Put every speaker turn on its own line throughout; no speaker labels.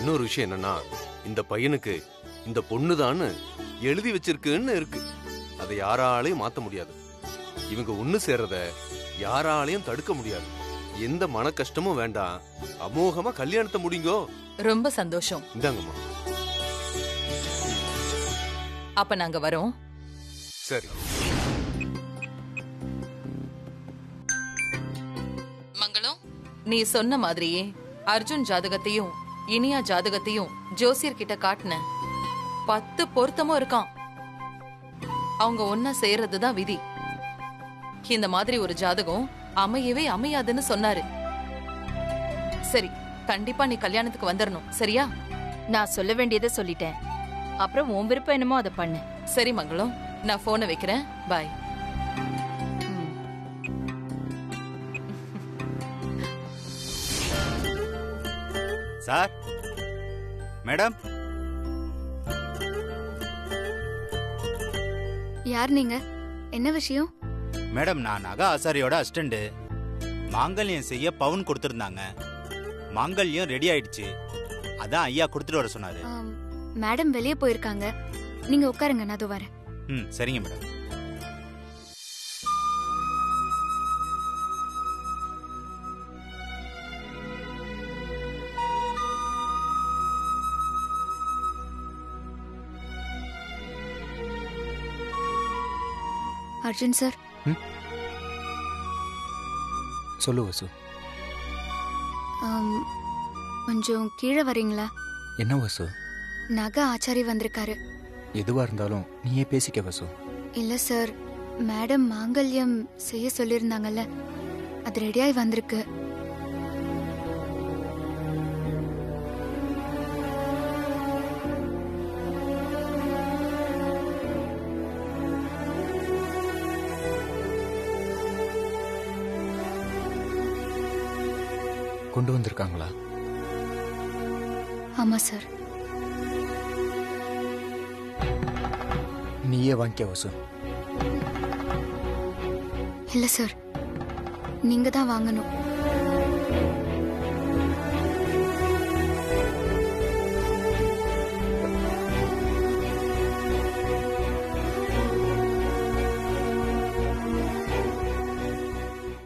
இன்னொரு விஷயம் என்னன்னா, இந்த பையனுக்கு இந்த பொண்ணுதான்னு எழுதி வச்சிருக்குன்னு இருக்கு. அதை யாராலையும் மாத்த முடியாது. இவங்க ஒண்ணு சேர்றத யாராலையும் தடுக்க முடியாது. எந்த மன கஷ்டமும் வேண்டாம். அமோகமா கல்யாணத்தை முடிங்கோ.
ரொம்ப சந்தோஷம்.
இந்தாங்கம்மா.
அப்ப நாங்க வரோம்.
சரி.
மங்களம், நீ சொன்ன மாதிரியே அர்ஜுன் ஜாதகத்தையும் இனியா ஜாதகத்தையும் ஜோசியர் கிட்ட காட்டின. 10 பொருத்தமும் இருக்கான். அவங்க ஒன்னா சேர்றதுதான் விதி. இந்த மாதிரி ஒரு ஜாதகம் அமையவே அமையாதுன்னு சொன்னாரு. சரி, கண்டிப்பா நீ கல்யாணத்துக்கு வந்துடணும், சரியா?
நான் சொல்ல வேண்டியதை சொல்லிட்டேன். அப்புறம் உன் விருப்பம் என்னமோ அதை பண்ணு.
சரி மங்களம், நான் போனை வைக்கிறேன். பாய்.
Sir, madam.
யார் நீங்க? என்ன விஷயம்?
மேடம், நான் நகை ஆசாரியோட அசிஸ்டண்ட். மாங்கல்யம் செய்ய பவுன் கொடுத்துருந்தாங்க. மாங்கல்யம் ரெடி ஆயிடுச்சு. அதான் ஐயா கொடுத்துட்டு வர சொன்னாரு.
மேடம் வெளியே போயிருக்காங்க. நீங்க உட்காருங்க, நான் அதோ வரேன்.
சரிங்க மேடம்.
அர்ஜுன் சார்.
சொல்லு வசு.
கொஞ்சம் கீழே வரீங்களா?
என்ன வசு?
நகை ஆச்சாரி வந்திருக்காரு.
எதுவா இருந்தாலும் நீயே பேசிக்க வசு.
இல்ல சார், மேடம் மாங்கல்யம் செய்ய சொல்லியிருந்தாங்கல்ல, அது ரெடியாகி வந்திருக்கு.
கொண்டு வந்திருக்காங்களா?
ஆமா சார்.
நீயே வாங்கிக்க வசு.
இல்ல சார், நீங்க தான் வாங்கணும்.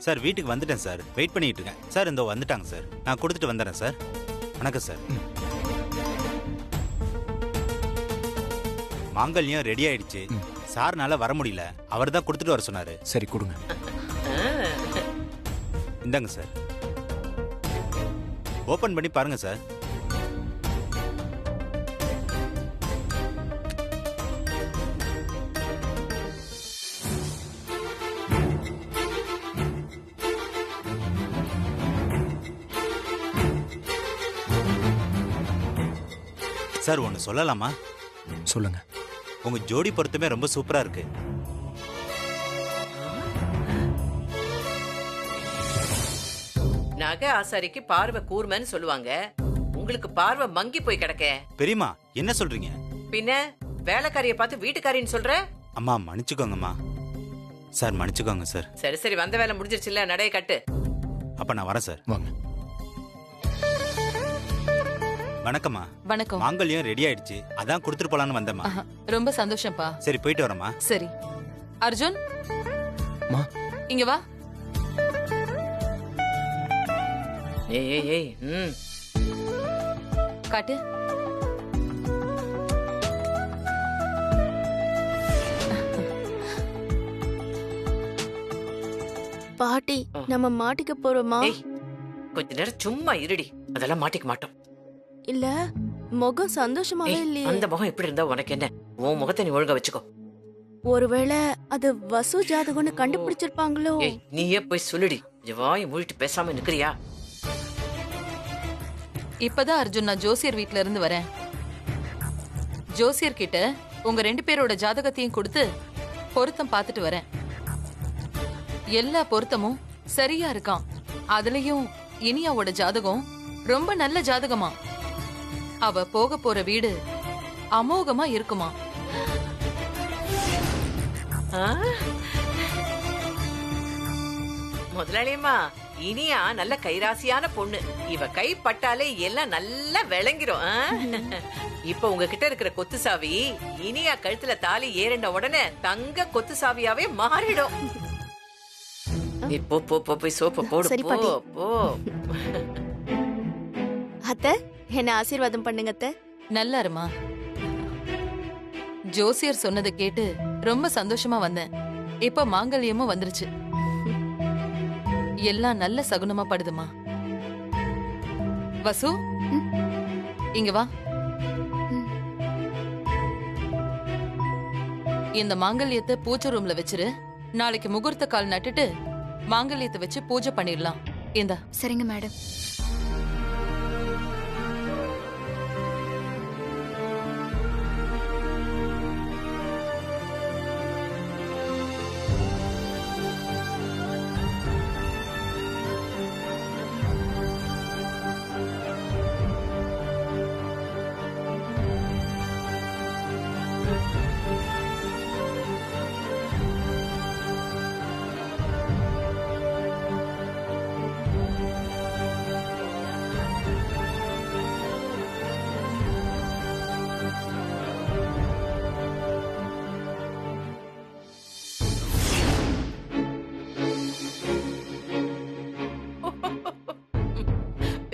சார், வீட்டுக்கு வந்துட்டேன் சார். வெயிட் பண்ணிட்டு இருக்கேன் சார். இந்த வந்துட்டாங்க சார். நான் கொடுத்துட்டு வந்துடுறேன் சார். வணக்கம் சார். மாங்கல்யம் ரெடி ஆயிடுச்சு. சார்னால வர முடியல. அவர் தான் கொடுத்துட்டு வர சொன்னாரு.
சரி, கொடுங்க.
இந்தாங்க சார். ஓபன் பண்ணி பாருங்க சார். சார், ஒன்னு சொல்லலாமா?
சொல்லுங்க.
உங்க ஜோடி பொருத்தமே ரொம்ப சூப்பரா இருக்கு.
நகை ஆசாரிக்கு பார்வை கூர்மைன்னு சொல்லுவாங்க. உங்களுக்கு பார்வை மங்கி போய் கிடக்க.
பெரியம்மா, என்ன சொல்றீங்க?
பின்ன வேலைக்காரிய பார்த்து வீட்டுக்காரின்னு சொல்ற?
அம்மா மன்னிச்சுக்கோங்கம்மா. சார், மன்னிச்சுக்கோங்க சார்.
சரி சரி, வந்த வேலை முடிஞ்சிருச்சுல்ல, நடைய கட்டு.
அப்ப நான் வரேன் சார்.
வாங்க.
வணக்கம்மா.
வணக்கம்.
மாங்கல்யம் ரெடி ஆயிடுச்சு. அதான் கொடுத்துட்டு போலான்னு வந்தேம்மா.
ரொம்ப சந்தோஷம்ப்பா.
சரி, போயிட்டு வரேம்மா.
சரி. அர்ஜுன்,
மா,
இங்க வா.
ஏய் ஏய் ஏய்.
காட்டு.
பாட்டி, நம்ம மாட்டிக்க போறோமா?
கொஞ்ச நேரம் சும்மா இருடி. அதெல்லாம் மாட்டிக்க மாட்டோம்.
இல்ல, முகம் சந்தோஷமாவே இல்லையே.
அந்த முகம் எப்படி இருந்தா உனக்கு என்ன? உன் முகத்தை நீ ஒழுங்கா வச்சுக்கோ.
ஒருவேளை அது வசு ஜாதகம்னு கண்டுபிடிச்சிருப்பாங்களோ?
நீயே போய் சொல்லுடி. வாய் மூடிட்டு பேசாம நிக்கிறியா?
இப்பதான் அர்ஜுன், நான் ஜோசியர் வீட்ல இருந்து வரேன். ஜோசியர் கிட்ட உங்க 2 பேரோட ஜாதகத்தையும் கொடுத்து பொருத்தம் பார்த்துட்டு வரேன். எல்லா பொருத்தமும் சரியா இருக்கான். அதுலயும் இனியாவோட ஜாதகம் ரொம்ப நல்ல ஜாதகமா. அவ போக போற வீடு அமோகமா இருக்குமா.
முதலாளியம்மா, இனியா நல்ல கைராசியான பொண்ணு. இவ கை பட்டாலே எல்லாம் நல்லா விளங்கிரும். இப்ப உங்ககிட்ட இருக்கிற கொத்து சாவி இனியா கழுத்துல தாலி ஏறின உடனே தங்க கொத்து சாவியாவே மாறிடும். நீ போ போ போ போய் சோப்பு போடு.
சரி,
போ
பாட்டி.
போ.
அத்தை என்ன ஆசீர்வாதம் பண்ணுங்க அத்தை.
நல்லா இருமா. ஜோசியர் சொன்னதை கேட்டு ரொம்ப சந்தோஷமா வந்தேன். இப்ப மாங்கல்யமும் வந்துருச்சு. எல்லாம் நல்ல சகுனமா படுதுமா. வசு, இங்க வா. இந்த மாங்கல்யத்தை பூஜை ரூம்ல வச்சிரு. நாளைக்கு முகூர்த்த கால் நட்டுட்டு மாங்கல்யத்தை வச்சு பூஜை பண்ணிடலாம். இந்தா.
சரிங்க மேடம்.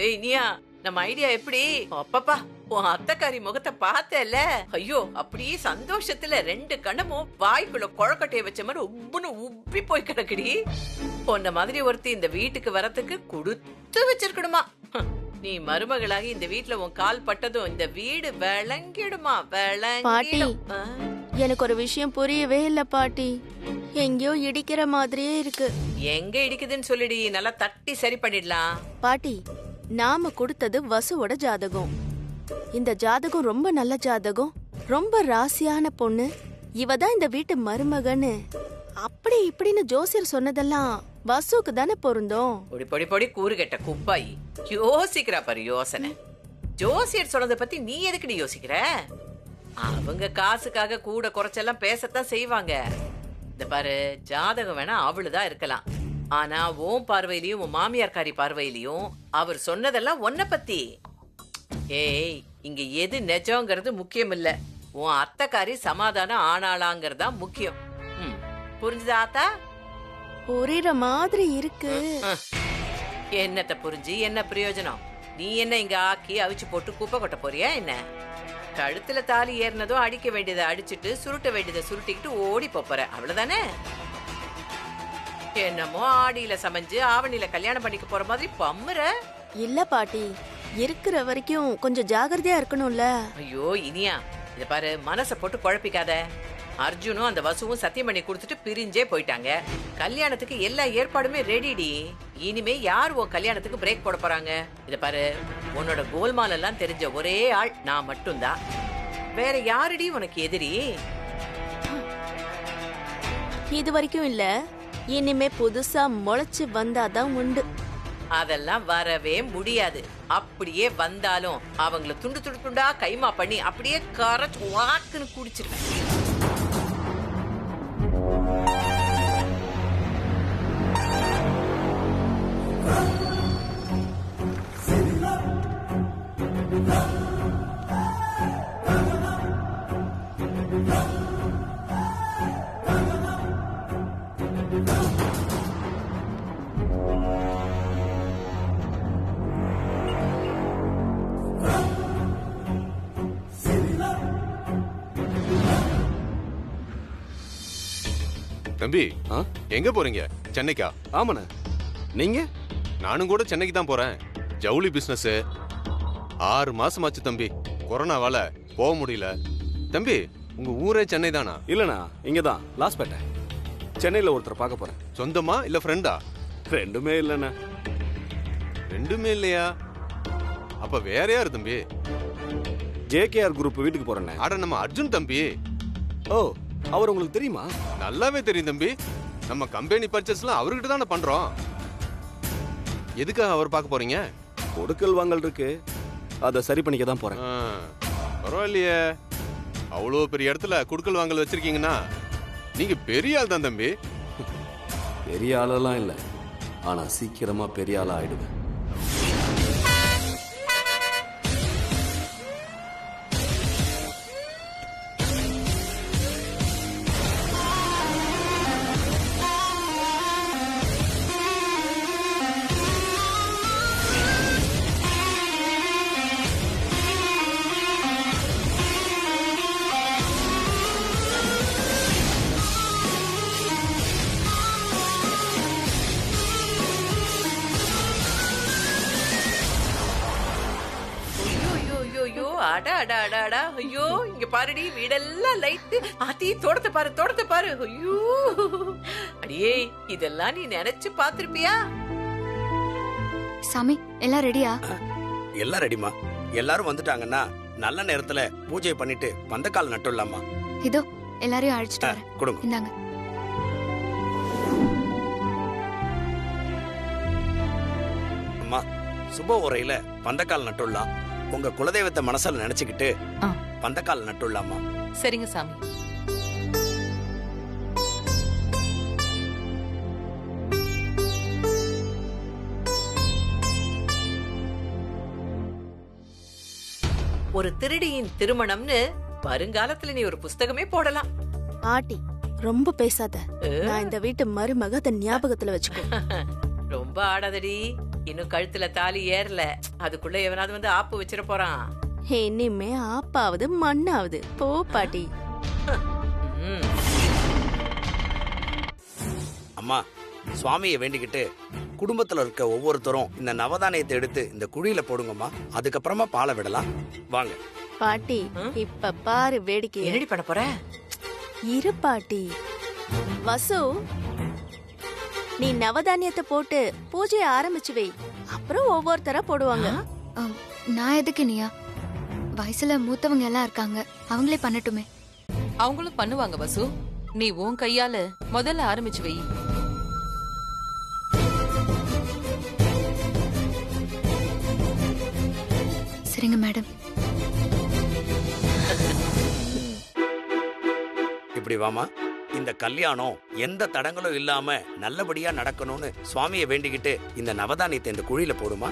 ஏய் இனியா, நம்ம ஐடியா எப்படி? அப்பப்பா, உன் அத்தைக்காரி முகத்தை பார்த்தல. ஐயோ, அப்படியே சந்தோஷத்துல 2 கண்ணமும் வாய்க்குள்ள கொழக்கட்டைய வச்ச மாதிரி உப்புன்னு உப்பி போய் கிடக்குடி. உன்ன மாதிரி ஒருத்தி இந்த வீட்டுக்கு வரத்துக்கு கொடுத்து வச்சிருக்கணுமா? நீ மருமகளாகி இந்த வீட்டுல உன் கால் பட்டதும் இந்த வீடு விளங்கிடுமா? விளங்கிடும்.
எனக்கு ஒரு விஷயம் புரியவே இல்ல பாட்டி. எங்கேயோ இடிக்கிற மாதிரியே இருக்கு.
எங்க இடிக்குதுன்னு சொல்லிடி, நல்லா தட்டி சரி பண்ணிடலாம்.
பாட்டி, நாம கொடுத்தது வசுவோட ஜாதகம். இந்த ஜாதகம் ரொம்ப நல்ல ஜாதகம், ரொம்ப ராசியான பொண்ணு, இவ தான் இந்த வீட்டு மருமகன்னு அப்படி இப்படின்னு ஜோசியர் சொன்னதெல்லாம் வசுக்கு தானே பொருந்தும்.
பொடி பொடி பொடி கூறு கெட்ட குப்பாயி, யோசிக்கிறா பாரு யோசனை. ஜோசியர் சொன்னதை பத்தி நீ எதுக்குடி யோசிக்கிற? அவங்க காசுக்காக கூட குறைச்செல்லாம் பேசத்தான் செய்வாங்க. இந்த பாரு, ஜாதகம் வேணா அவளுதான் இருக்கலாம், ஆனா உன் பார்வையிலயும் உன் மாமியார்காரி பார்வையிலயும் அவர் சொன்னதெல்லாம் உன்ன பத்தி. ஏய், இங்க எது நிஜங்கிறது முக்கியம் இல்ல, உன் அத்தைக்காரி சமாதானம் ஆனாளாங்கிறதா முக்கியம். புரிஞ்சுதா ஆத்தா?
புரியுற மாதிரி இருக்கு.
என்னத்த புரிஞ்சு என்ன பிரயோஜனம்? நீ என்ன இங்க ஆக்கி அவிச்சு போட்டு குப்பை கொட்ட போறியா என்ன? கழுத்துல தாலி ஏறினதும் அடிக்க வேண்டியதை அடிச்சுட்டு சுருட்ட வேண்டியதை சுருட்டிக்கிட்டு ஓடி போற, அவ்வளவுதானே? என்னமோ ஆடியில சமைஞ்சு ஆவணியில கல்யாணம் பண்ணிக்க போற மாதிரி பம்முற.
இல்ல பாட்டி, இருக்கிற வரைக்கும் கொஞ்சம் ஜாகிரதையா இருக்கணும்ல.
ஐயோ இனியா, இத பாரு, மனச போட்டு குழப்பிக்காத. அர்ஜுனும் அந்த வசுவும் சத்தியம் பண்ணி கொடுத்துட்டு பிரிஞ்சே போயிட்டாங்க. கல்யாணத்துக்கு எல்லா ஏற்பாடுமே ரெடிடி. இனிமே யார் உன் கல்யாணத்துக்கு பிரேக் போட போறாங்க? இத பாரு, உன்னோட கோல்மால் எல்லாம் தெரிஞ்ச ஒரே ஆள் நான் மட்டும்தான். வேற யாருடி உனக்கு எதிரி?
இது வரைக்கும் இல்ல, இனிமே புதுசா முளைச்சு வந்தாதான் உண்டு.
அதெல்லாம் வரவே முடியாது. அப்படியே வந்தாலும் அவங்கள துண்டு துண்டு துண்டா கைமா பண்ணி அப்படியே கரைச்சு வாக்குன்னு குடிச்சிருவேன்.
தம்பி, எங்க போறீங்க? சென்னைக்கா?
ஆமாண்ணே. நீங்க?
நானும் கூட சென்னைக்கு தான் போறேன். ஜவுளி பிசினஸ் 6 மாசமாச்சு தம்பி. கொரோனாவால போக முடியல. தம்பி, உங்க ஊரே சென்னை தானா?
இல்லண்ணா, இங்கதான் லாஸ்பேட்டை. சென்னையில ஒருத்தர் பார்க்க போறேன்.
சொந்தமா இல்ல ஃப்ரெண்டா?
ரெண்டுமே இல்லண்ணா.
ரெண்டுமே இல்லையா? அப்ப வேற யாரு தம்பி?
ஜேகேஆர் குரூப் வீட்டுக்கு போறேண்ணே.
ஆட நம்ம அர்ஜுன் தம்பி.
ஓ, அவர் உங்களுக்கு தெரியுமா?
நல்லாவே தெரியும் தம்பி. நம்ம கம்பெனி பர்ச்சேஸ்லாம் அவர்கிட்ட தானே பண்றோம். எதுக்காக அவர் பார்க்க போறீங்க?
கொடுக்கல் வாங்கல் இருக்கு, அதை சரி பண்ணிக்க தான் போறேன்.
பரவாயில்லையே, அவ்வளோ பெரிய இடத்துல குடுக்கல் வாங்கல் வச்சிருக்கீங்கன்னா நீங்க பெரிய ஆள் தான் தம்பி.
பெரிய ஆளெல்லாம் இல்ல, ஆனா சீக்கிரமா பெரிய ஆளா ஆயிடுவேன்.
ஐயோ அடா அடா அடா அடா ஐயோ இங்க பாருடி வீடெல்லாம் லைட் ஆத்தி தோட்டத்தை பாரு ஐயோ அடியே இதெல்லாம் நீ நினைச்சு பாத்திருப்பியா?
சாமி எல்லாம் ரெடியா?
எல்லாம் ரெடிமா. எல்லாரும் வந்துட்டாங்கன்னா நல்ல நேரத்துல பூஜை பண்ணிட்டு பந்தக்கால் நட்டுடலாமா?
இதோ எல்லாரையும் அழைச்சிட்டு வரேன்.
கொடுங்க.
இந்தாங்க.
அம்மா சுப உரையில பந்தக்கால் நட்டுடலாம். உங்க குலதெய்வத்தை மனசுல நினைச்சுக்கிட்டு
ஆ.
பந்தக்கால் நட்டுடலாமா?
சரிங்க சாமி.
ஒரு திருடியின் திருமணம்னு வருங்காலத்துல நீ ஒரு புஸ்தகமே போடலாம்.
ஆட்டி ரொம்ப பேசாத. நான் இந்த வீட்டு மருமக அத ஞாபகத்துல வச்சுக்கோ.
ரொம்ப ஆடாதடி. இன்னும் கழுத்துல தாலி ஏறல, அதுக்குள்ள எவனாவது வந்து ஆப்பு வச்சிட போறான்.
இனிமே ஆப்பாவது மண்ணாவது போ பாட்டி.
ம்.
அம்மா சுவாமியை வேண்டிக்கிட்டு குடும்பத்துல இருக்க ஒவ்வொருத்தரும் இந்த நவதானியத்தை எடுத்து இந்த குழியில போடுங்கம்மா. அதுக்கப்புறமா பாலை விடலாம். வாங்க.
பாட்டி இப்ப பாரு வேடிக்கை.
என்னடி பண்ண போற?
இரு பாட்டி. வசு நீ நவதானியத்தை போட்டு பூஜையை ஆரம்பிச்சு வை. அப்புறம் ஒவ்வொருத்தரா போடுவாங்க.
நான் எதுக்கு நீயா? வயசுல மூத்தவங்க எல்லாம் இருக்காங்க, அவங்களே பண்ணட்டுமே.
அவங்களும் பண்ணுவாங்க வசு. நீ உன் கையால முதல்ல ஆரம்பிச்சு வை.
சரிங்க மேடம்.
இப்படி வாமா. இந்த கல்யாணம் எந்த தடங்களும் இல்லாம நல்லபடியா நடக்கணும்னு சுவாமியை வேண்டிக்கிட்டு இந்த நவதானியத்தை இந்த குழியில போடுமா.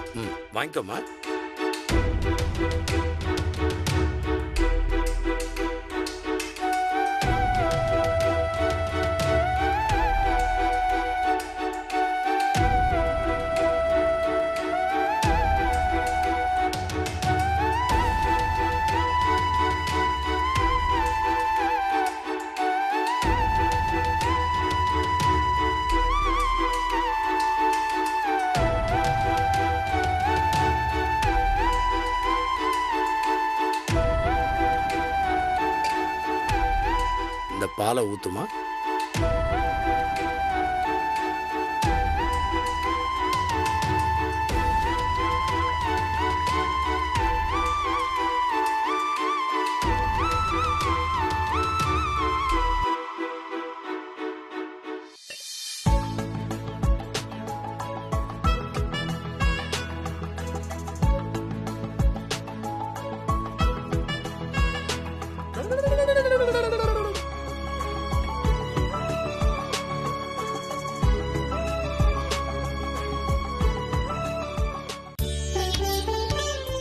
வாங்கிக்கோமா. இந்த பாலை ஊத்துமா.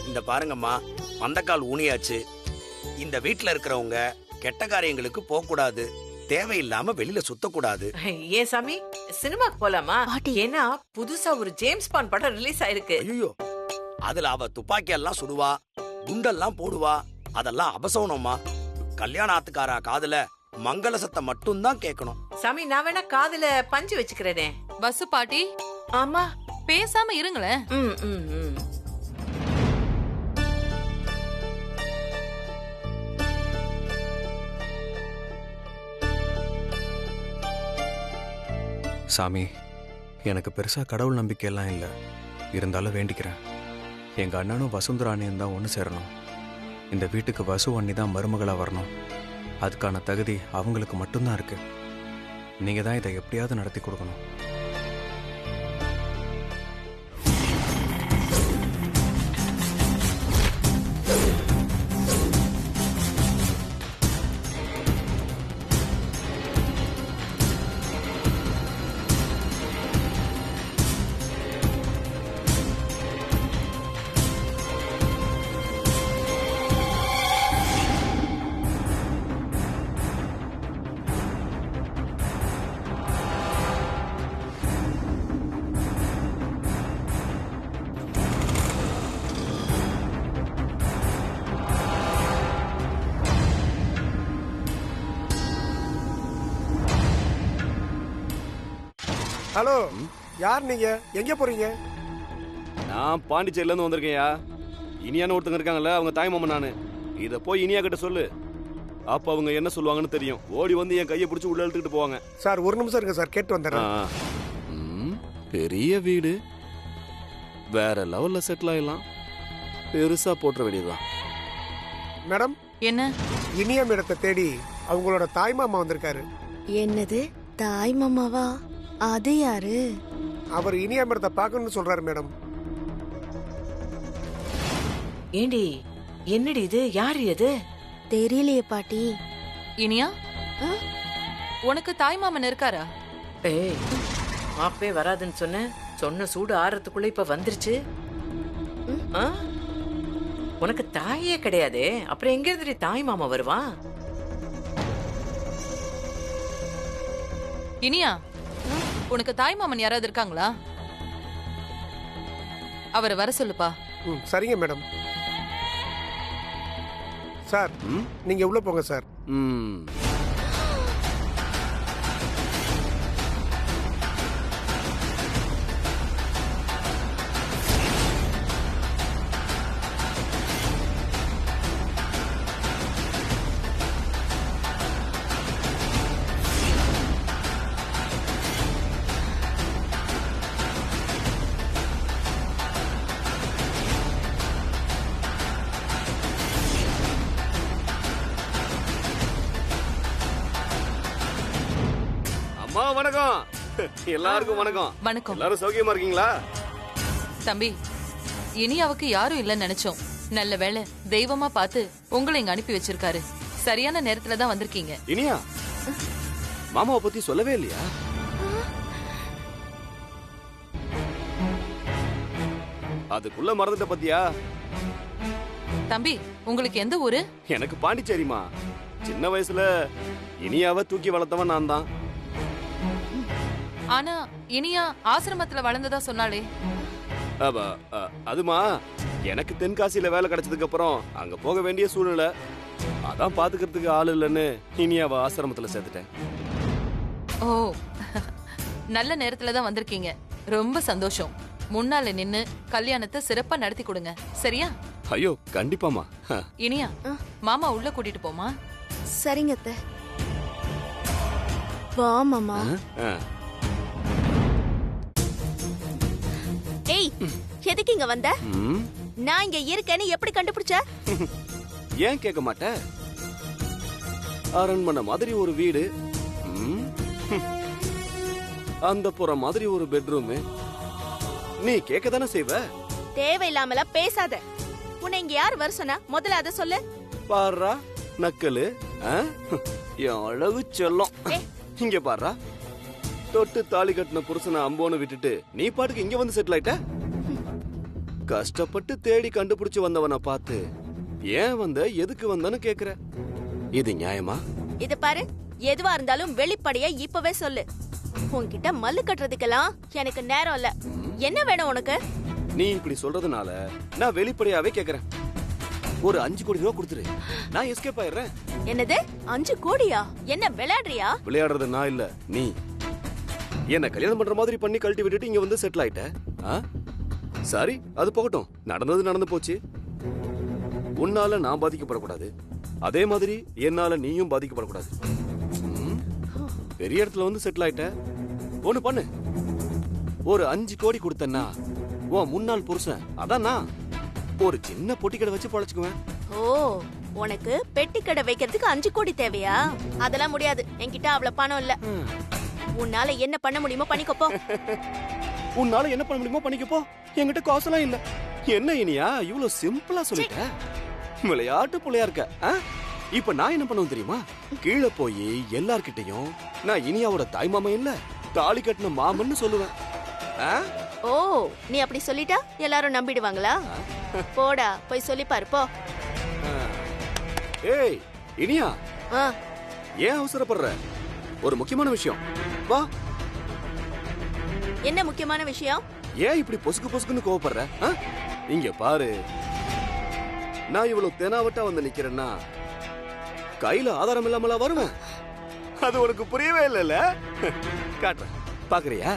இந்த பாருங்கம்மா, பந்தக்கால் ஊனியாச்சு. இந்த வீட்டுல இருக்கிறவங்க கெட்ட காரியங்களுக்கு போக கூடாது, தேவையில்லாம வெளியில சுத்தக்கூடாது.
ஏன் சாமி சினிமாக்கு போலாமா?
பாட்டி.
ஏன்னா புதுசா ஒரு ஜேம்ஸ் பாண்ட் படம் ரிலீஸ் ஆயிருக்கு.
ஐயோ, அதுல அவ துப்பாக்கி எல்லாம் சுடுவா, குண்டெல்லாம் போடுவா. அதெல்லாம் அபசவனம்மா. கல்யாண ஆத்துக்காரா காதுல மங்கள சத்தம் மட்டும்தான் கேட்கணும்.
சாமி நான் வேணா காதுல பஞ்சு வச்சுக்கிறேனே.
வசு பாட்டி
ஆமா
பேசாம இருங்களேன்.
ம் ம் ம்.
சாமி, எனக்கு பெருசா கடவுள் நம்பிக்கையெல்லாம் இல்லை. இருந்தாலும் வேண்டிக்கிறேன். எங்க அண்ணனும் வசுந்தராணியும் தான் ஒன்று சேரணும். இந்த வீட்டுக்கு வசு அண்ணி தான் மருமகளா வரணும். அதுக்கான தகுதி அவங்களுக்கு மட்டும்தான் இருக்கு. நீங்க தான் இதை எப்படியாவது நடத்தி கொடுக்கணும்.
ஹலோ, யார் நீங்க? எங்க போறீங்க?
நான் பாண்டிச்சேரியில இருந்து வந்திருக்கேன்யா. இனியான்னு ஒருத்தங்க இருக்காங்கல்ல, அவங்க தாய் மாமன் நானு. இத போய் இனியா கிட்ட சொல்லு. அப்ப அவங்க என்ன சொல்லுவாங்கன்னு தெரியும். ஓடி வந்து என் கையை பிடிச்சி உள்ள இழுத்துக்கிட்டு போவாங்க.
சார் ஒரு நிமிஷம் இருங்க சார், கேட்டு வந்துடுறேன்.
பெரிய வீடு, வேற லெவல்ல செட்டில் ஆயிடலாம். பெருசா போட்டுற வேண்டியதுதான்.
மேடம்,
என்ன?
இனியா மேடத்தை தேடி அவங்களோட தாய் மாமா வந்திருக்காரு.
என்னது தாய் மாமாவா? அது யாரு?
அவர் இனியா மேடத்தை பார்க்கணும்னு சொல்றாரு மேடம்.
ஏண்டி என்னடி இது? யாரு இது?
தெரியலையே பாட்டி.
இனியா, உனக்கு தாய் மாமன் இருக்காரா?
ஏய், மாப்பே வராதுன்னு சொன்ன சூடு ஆறதுக்குள்ள இப்ப வந்துருச்சு. ஆ? உனக்கு தாயே கிடையாதே, அப்புறம் எங்க இருந்து தாய் மாமா வருவான்?
இனியா, உனக்கு தாய் மாமன் யாராவது இருக்காங்களா? அவரை வர சொல்லுப்பா.
சரிங்க மேடம். சார், நீங்க உள்ள போங்க சார்.
அம்மா வணக்கம். எல்லாருக்கும் வணக்கம்.
வணக்கம்.
எல்லாரும் சௌக்கியமா இருக்கீங்களா?
தம்பி, இனியாவுக்கு யாரும் இல்லைன்னு நினைச்சோம். நல்ல வேளை, தெய்வமா பார்த்து உங்களை இங்க அனுப்பி வச்சிருக்காரு. சரியான நேரத்துல தான் வந்திருக்கீங்க.
இனியா, மாமாவை பத்தி சொல்லவே இல்லையா? அதுக்குள்ள மறந்துட்ட பத்தியா?
தம்பி, உங்களுக்கு எந்த ஊரு?
எனக்கு பாண்டிச்சேரிமா. சின்ன வயசுல இனியாவை தூக்கி வளர்த்தவன் நான் தான்.
ஆனா இனியா ஆசிரமத்துல வளர்ந்ததா சொன்னாலே.
அதுமா, எனக்கு தென்காசியில வேலை கிடைச்சதுக்கு அப்புறம் அங்க போக வேண்டிய சூழ்நிலை. அதான் பாத்துக்கிறதுக்கு ஆள் இல்லைன்னு இனியாவை ஆசிரமத்துல சேர்த்துட்டேன்.
ஓ, நல்ல நேரத்துல தான் வந்திருக்கீங்க. ரொம்ப சந்தோஷம். முன்னால நின்னு கல்யாணத்தை சிறப்பா நடத்தி கொடுங்க, சரியா?
ஐயோ, கண்டிப்பாமா.
இனியா, மாமா உள்ள கூட்டிட்டு போமா.
சரிங்க அத்தை. வா மாமா. ஏய், எதுக்கு இங்க வந்த? நான் இங்க இருக்கேன்னு எப்படி கண்டுபிடிச்ச?
ஏன் கேட்க மாட்ட? அரண்மனை மாதிரி ஒரு வீடு, அந்த புறம் மாதிரி ஒரு பெட்ரூம். நீ கேட்க தானே செய்வ.
தேவையில்லாமல பேசாத. உன்னை இங்க யார் வர சொன்னா? முதல்ல அத சொல்லு.
பாருடா நக்கலு, என் அழகு செல்லம். இங்க பாருடா, தொட்டு தாலி கட்டின புருஷனை அம்போன்னு விட்டுட்டு நீ பாட்டுக்கு இங்க வந்து செட்டில் ஆயிட்ட. கஷ்டப்பட்டு தேடி கண்டுபிடிச்சு வந்தவனை பார்த்து ஏன் வந்த, எதுக்கு வந்தன்னு கேக்குற. இது நியாயமா?
இது பாரு, எதுவா இருந்தாலும் வெளிப்படையா இப்பவே சொல்லு. உன்கிட்ட மல்லு கட்டுறதுக்கெல்லாம் எனக்கு நேரம் இல்ல. என்ன வேணும் உனக்கு?
நீ இப்படி சொல்றதுனால நான் வெளிப்படையாவே கேக்குறேன். ஒரு 5 கோடி ரூபா கொடுத்துரு, நான் எஸ்கேப் ஆயிடுறேன்.
என்னது 5 கோடியா? என்ன விளையாடுறியா?
விளையாடுறது நான் இல்ல, நீ. என்ன கல்யாணம் பண்ற மாதிரி பண்ணி கழட்டி விட்டுட்டு இங்க வந்து செட்டில் ஆயிட்ட. சரி, அது போகட்டும். நடந்தது நடந்து போச்சு. உன்னால நான் பாதிக்கப்படக்கூடாது, அதே மாதிரி என்னால நீயும் பாதிக்கப்படக்கூடாது. பெரிய இடத்துல வந்து செட்டில் ஆயிட்ட. ஒண்ணு பண்ணு, ஒரு 5 கோடி கொடுத்தன்னா உன் முன்னாள் புருஷன், அதான் நான், ஒரு சின்ன பொட்டி கடை வச்சு பழச்சுக்குவேன்.
ஓ, உனக்கு பெட்டி கடை வைக்கிறதுக்கு 5 கோடி தேவையா? அதெல்லாம் முடியாது, என்கிட்ட அவ்வளவு பணம் இல்ல. உன்னால என்ன பண்ண முடியுமோ பண்ணிக்கப்போ.
உன்னால என்ன பண்ண முடியுமோ பண்ணிக்கப்போ. என்கிட்ட காசெல்லாம் இல்ல. என்ன இனியா இவ்வளவு சிம்பிளா சொல்லிட்ட? விளையாட்டு புள்ளையா இருக்க. இப்ப நான் என்ன பண்ணுவேன் தெரியுமா? கீழே போய் எல்லார்கிட்டையும் நான் இனியாவோட தாய் மாமா இல்ல, தாலி கட்டின மாமன்னு சொல்லுவேன்.
ஓ, நீ அப்படி சொல்லிட்டா எல்லாரும் நம்பிடுவாங்களா? போடா, போய் சொல்லி பாரு போ.
ஏய் இனியா, ஏன் அவசரப்படுற? ஒரு முக்கியமான விஷயம். வா.
என்ன முக்கியமான விஷயம்?
ஏன் இப்படி பொசுக்கு பொசுக்குன்னு கோவப்படுற? இங்க பாரு, நான் இவ்வளவு தெனாவட்டா வந்து நிக்கிறேன்னா கையில ஆதாரம் இல்லாமலா வருவேன்? அது உனக்கு புரியவே இல்லைல்ல? காட்டுறேன், பாக்குறியா?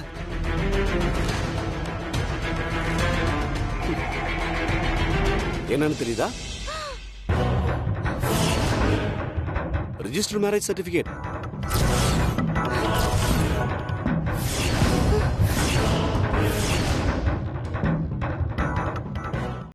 என்னன்னு தெரியுதா? Register marriage certificate.